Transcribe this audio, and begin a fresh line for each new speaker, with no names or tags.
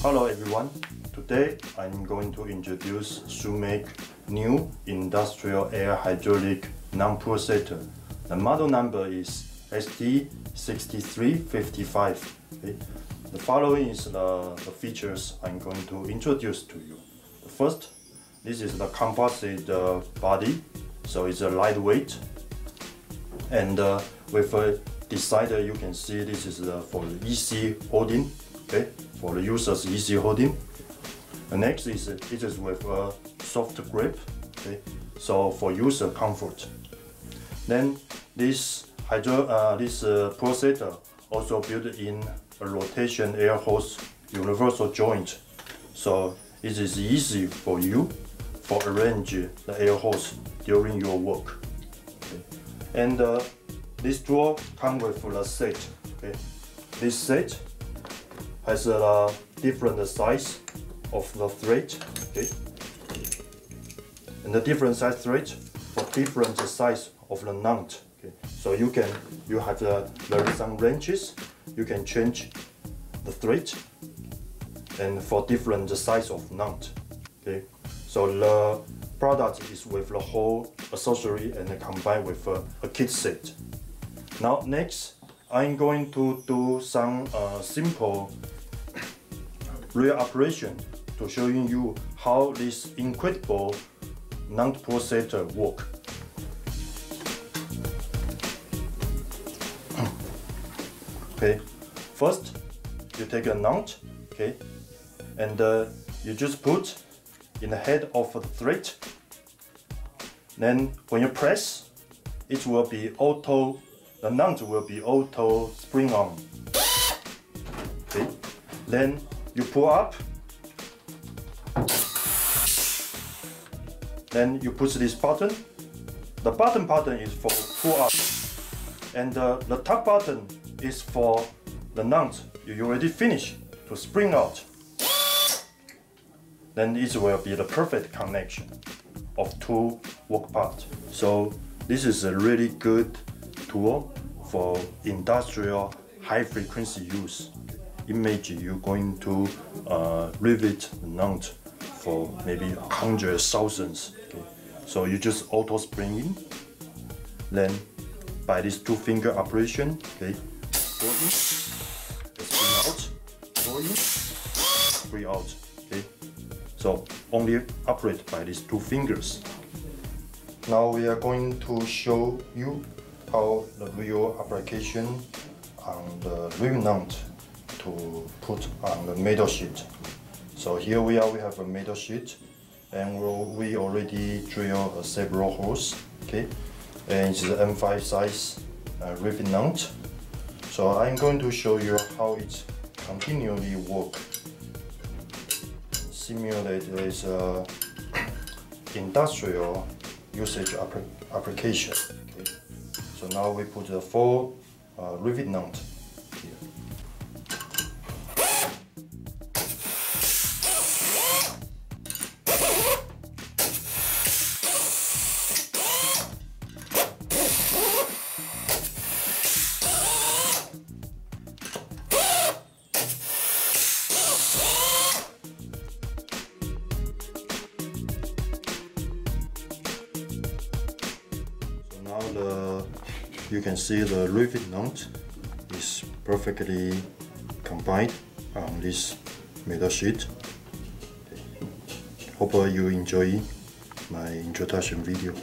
Hello everyone, today I'm going to introduce SUMAKE new industrial air hydraulic non-pulsator. The model number is ST-6355. Okay. The following is the features I'm going to introduce to you. First, this is the composite body, so it's a lightweight, and with a decider you can see this is for the easy holding, okay, for the user's easy holding. The next is it is with a soft grip, okay, so for user comfort. Then this pulsator also built in a rotation air hose universal joint, so it is easy for you for arrange the air hose during your work. Okay. And this drawer comes with a set. Okay. This set has a different size of the thread, okay, and the different size thread for different size of the knot. Okay. So you have there are some ranges. You can change the thread and for different size of knot. Okay. So the product is with the whole accessory and combined with a kit set. Now next, I'm going to do some simple real operation to showing you how this incredible non-pulsator work. Okay, first you take a knot, okay, and you just put in the head of the thread. Then when you press, it will be auto. The knot will be auto spring on. Okay, then you pull up. Then you push this button. The bottom button is for pull up, and the top button is for the knot you already finished to spring out. Then it will be the perfect connection of two work parts. So this is a really good tool for industrial high frequency use. Imagine you're going to rivet the knot for maybe hundreds, thousands. Okay. So you just auto spring in. Then by this two-finger operation, okay, go in, spring out, go in, spring out. Okay. So only operate by these two fingers. Now we are going to show you how the real application on the rim knot to put on the metal sheet. So here we have a metal sheet, and we already drill several holes, okay, and it's an M5 size rivet knot. So I'm going to show you how it continually works. Simulate this industrial usage application. Okay. So now we put the 4 rivet knot here. Now you can see the rivet knot is perfectly combined on this metal sheet. Okay. Hope you enjoy my introduction video.